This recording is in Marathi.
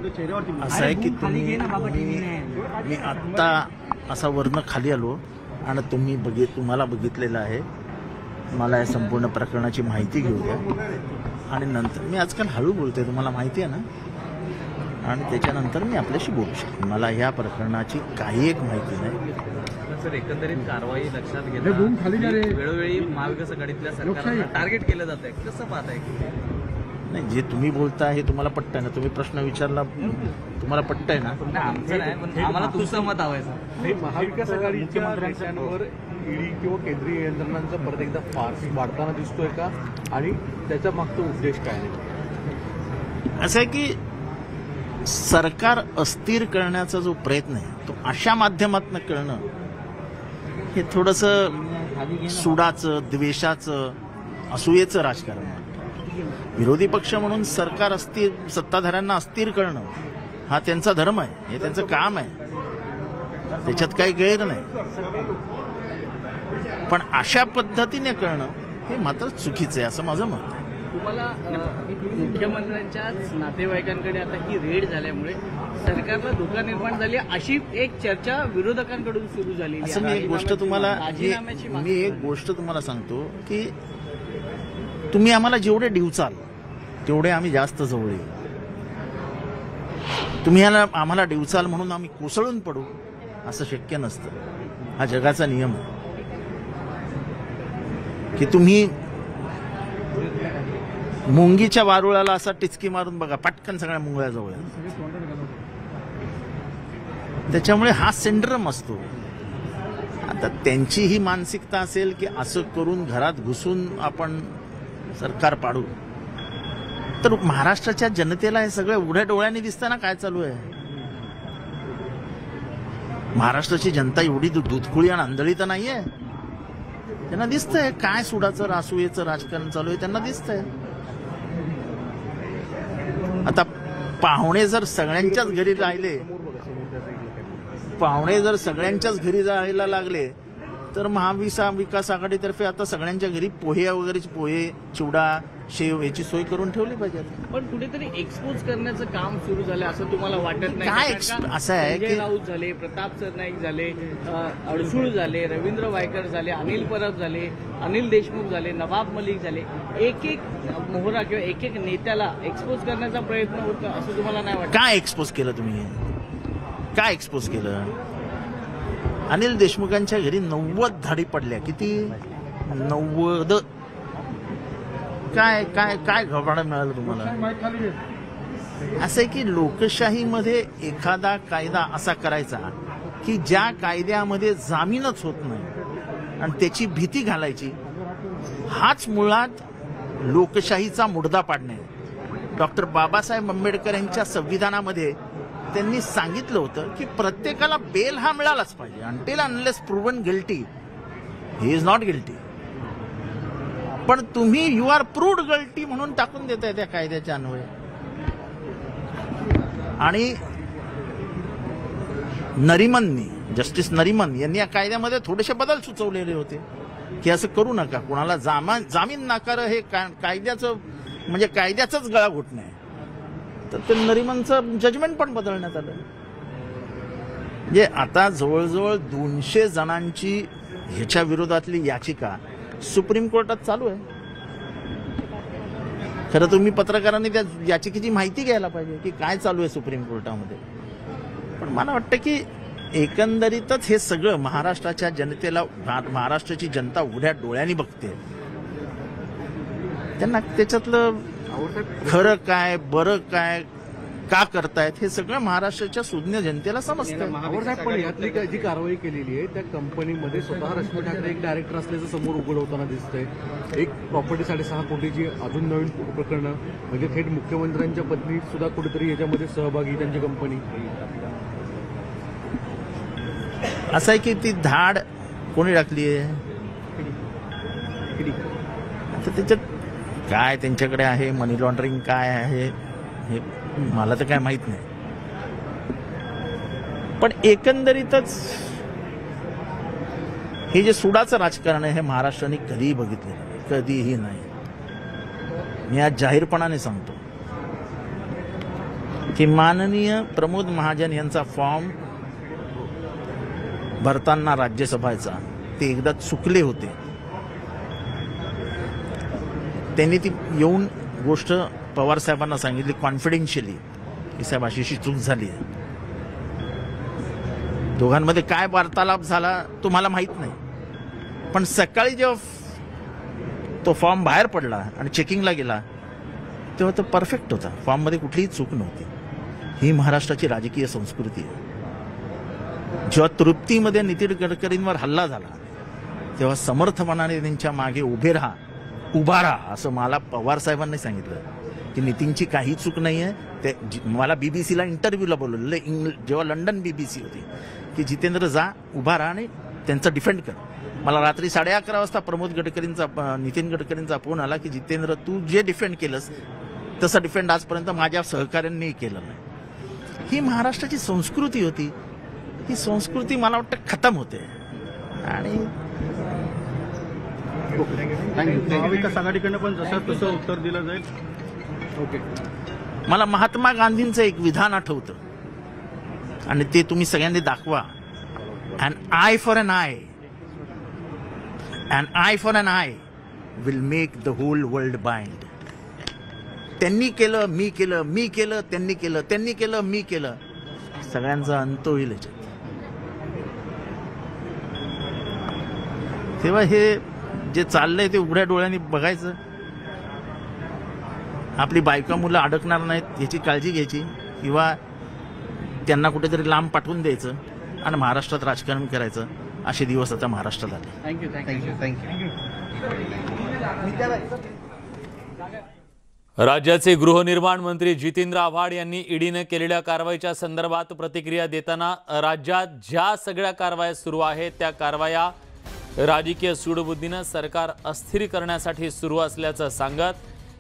असं आहे की मी आत्ता असा वरनं खाली आलो आणि तुम्हाला बघितलेलं आहे. मला या संपूर्ण प्रकरणाची माहिती घेऊ द्या आणि नंतर मी आजकाल हळू बोलतोय, तुम्हाला माहिती आहे ना, आणि त्याच्यानंतर मी आपल्याशी बोलू शकतो. मला या प्रकरणाची काही एक माहिती नाही. सर, एकंदरीत कारवाई लक्षात घेता वेळोवेळी महाविकास आघाडीतल्या सरकारला टार्गेट केलं जात आहे, कसं पाहताय? नाही, जे तुम्ही बोलता हे तुम्हाला पटतंय ना? तुम्ही प्रश्न विचारला, तुम्हाला पटतंय ना? आमचं नाही, पण आम्हाला तुमचं मत हवंय सर. महाविकास आघाडीच्या नेत्यांवर ईडी किंवा केंद्रीय यंत्रणांचा परत एकदा फार वाढताना दिसतोय का, आणि त्याचा मागचा उद्देश काय आहे? असं आहे की सरकार अस्थिर करण्याचा जो प्रयत्न आहे तो अशा माध्यमातून करणं हे थोडंसं सुडाचं, द्वेषाचं, असूयेचं राजकारण आहे. विरोधी पक्ष म्हणून सरकार सत्ताधाऱ्यांना अस्थिर करणं हा त्यांचा धर्म आहे, हे त्यांचं काम आहे, त्याच्यात काही गैर नाही. पण अशा पद्धतीने करणं हे मात्र चुकीचं आहे असं माझं मत आहे. तुम्हाला मुख्यमंत्र्यांच्या नातेवाईकांकडे आता ही रेड झाल्यामुळे सरकारला धोका निर्माण झाली अशी एक चर्चा विरोधकांकडून सुरू झाली. असं मी एक गोष्ट तुम्हाला सांगतो की तुम्ही आम्हाला जेवढे डिवचाल तेवढे आम्ही जास्त जवळ येऊ. तुम्ही आम्हाला डिवचाल म्हणून आम्ही कोसळून पडू असं शक्य नसतं. हा जगाचा नियम आहे की तुम्ही मुंगीच्या वारुळाला असा टिचकी मारून बघा, पटकन सगळ्या मुंगळ्या जवळ. त्याच्यामुळे हा सिंड्रम असतो. आता त्यांची ही मानसिकता असेल की असं करून घरात घुसून आपण सरकार पाडू, तर महाराष्ट्राच्या जनतेला हे सगळं उघड्या डोळ्यांनी दिसतं ना काय चालू आहे. महाराष्ट्राची जनता एवढी दूधखुळी आणि आंधळी तर नाहीये. त्यांना दिसतंय काय सुडाचं रासूयेचं राजकारण चालू आहे, त्यांना दिसतंय. आता पाहुणे जर सगळ्यांच्याच घरी राहायला लागले तर महाविकास आघाडीतर्फे आता सगळ्यांच्या घरी पोहे, चिवडा, शेव याची सोय करून ठेवली पाहिजे. पण कुठेतरी एक्सपोज करण्याचं काम सुरू झालं असं तुम्हाला वाटत नाही? काय असं आहे की राऊत झाले, प्रताप सरनाईक झाले, अडसूळ झाले, रवींद्र वायकर झाले, अनिल परब झाले, अनिल देशमुख झाले, नवाब मलिक झाले, एक मोहरा किंवा एक नेत्याला एक्सपोज करण्याचा प्रयत्न होता असं तुम्हाला नाही वाटत? काय एक्सपोज केलं तुम्ही? काय एक्सपोज केलं? अनिल देशमुखांच्या घरी 90 धाडी पडल्या. किती? 90. काय काय काय घोटाळा मिळाला तुम्हाला? असं आहे की लोकशाहीमध्ये एखादा कायदा असा करायचा की ज्या कायद्यामध्ये जामीनच होत नाही आणि त्याची भीती घालायची, हाच मुळात लोकशाहीचा मुडदा पाडणे. डॉक्टर बाबासाहेब आंबेडकर यांच्या संविधानामध्ये त्यांनी सांगितलं होतं की प्रत्येकाला बेल हा मिळालाच पाहिजे, until unless proven guilty he is not guilty. पण तुम्ही यू आर प्रूव्ड गिल्टी म्हणून टाकून देताय त्या कायद्याच्या अन्वये. आणि जस्टिस नरिमन यांनी या कायद्यामध्ये थोडेसे बदल सुचवलेले होते की असं करू नका, कुणाला जामीन नाकार हे कायद्याचं म्हणजे कायद्याचंच गळा घोटणं आहे. तर ते नरिमनचं जजमेंट पण बदलण्यात आलं. म्हणजे आता जवळजवळ 200 जणांची ह्याच्या विरोधातली याचिका सुप्रीम कोर्टात चालू आहे. खरं तुम्ही पत्रकारांनी त्या याचिकेची माहिती घ्यायला पाहिजे की काय चालू आहे सुप्रीम कोर्टामध्ये. पण मला वाटतं की एकंदरीतच हे सगळं महाराष्ट्राच्या जनतेला, महाराष्ट्राची जनता उघड्या डोळ्यांनी बघते. त्यांना त्याच्यातलं खरं काय, बरं काय, का करतायत हे सगळं महाराष्ट्राच्या सुज्ञ जनतेला समजतं. पण यातली जी कारवाई केलेली आहे त्या कंपनीमध्ये स्वतः रश्मी ठाकरे एक डायरेक्टर असल्याचं समोर उघड होताना दिसतंय. एक प्रॉपर्टी 6.5 कोटीची अजून नवीन प्रकरणं, म्हणजे थेट मुख्यमंत्र्यांच्या पत्नी सुद्धा कुठेतरी याच्यामध्ये सहभागी, त्यांची कंपनी. असं आहे की ती धाड कोणी टाकली आहे? आता त्याच्यात काय त्यांच्याकडे आहे, मनी लॉन्ड्रिंग काय आहे हे मला तर काय माहित नाही. पण एकंदरीतच हे जे सुडाचं राजकारण आहे हे महाराष्ट्राने कधीही बघितलं नाही, कधीही नाही. मी आज जाहीरपणाने सांगतो. की माननीय प्रमोद महाजन यांचा फॉर्म भरताना राज्यसभाचा ते एकदा चुकले होते. त्यांनी ती येऊन गोष्ट पवार साहेबांना सांगितली कॉन्फिडेन्शियली की साहेब अशी चूक झाली आहे. दोघांमध्ये काय वार्तालाप झाला तुम्हाला माहीत नाही, पण सकाळी जेव्हा तो फॉर्म बाहेर पडला आणि चेकिंगला गेला तेव्हा तो परफेक्ट होता. फॉर्ममध्ये कुठलीही चूक नव्हती. ही महाराष्ट्राची राजकीय संस्कृती आहे. जेव्हा तृप्तीमध्ये नितीन गडकरींवर हल्ला झाला तेव्हा समर्थपणाने त्यांच्या मागे उभा राहा असं मला पवार साहेबांनी सांगितलं की नितीनची काही चूक नाही आहे. ते मला बीबीसीला इंटरव्ह्यूला बोलवलेलं जेव्हा लंडन बीबीसी होती की जितेंद्र जा उभा राहा आणि त्यांचा डिफेंड कर. मला रात्री 11:30 वाजता नितीन गडकरींचा फोन आला की जितेंद्र तू जे डिफेंड केलंस तसं डिफेंड आजपर्यंत माझ्या सहकाऱ्यांनी केलं नाही. ही महाराष्ट्राची संस्कृती होती. ही संस्कृती मला वाटतं खतम होते. आणि महाविकास आघाडीकडनं पण जसं तसं उत्तर दिलं जाईल. ओके. मला महात्मा गांधींचं एक विधान आठवतं आणि ते तुम्ही सगळ्यांनी दाखवा. An eye for an eye, an eye for an eye will make the whole world blind. त्यांनी केलं, मी केलं, मी केलं, त्यांनी केलं, त्यांनी केलं, मी केलं, सगळ्यांचा अंत होईल याच्यात. तेव्हा हे जे चाललंय ते उघड्या डोळ्यांनी बघायचं. आपली बायका मुलं अडकणार नाहीत याची काळजी घ्यायची किंवा त्यांना कुठेतरी लांब पाठवून द्यायचं आणि महाराष्ट्रात राजकारण करायचं. असे दिवस आता महाराष्ट्रात आले. थँक्यू. राज्याचे गृहनिर्माण मंत्री जितेंद्र आव्हाड यांनी ईडीने केलेल्या कारवाईच्या संदर्भात प्रतिक्रिया देताना राज्यात ज्या सगळ्या कारवाया सुरू आहेत त्या कारवाया राजकीय सूडबुद्धीनं सरकार अस्थिर करण्यासाठी सुरू असल्याचं सांगत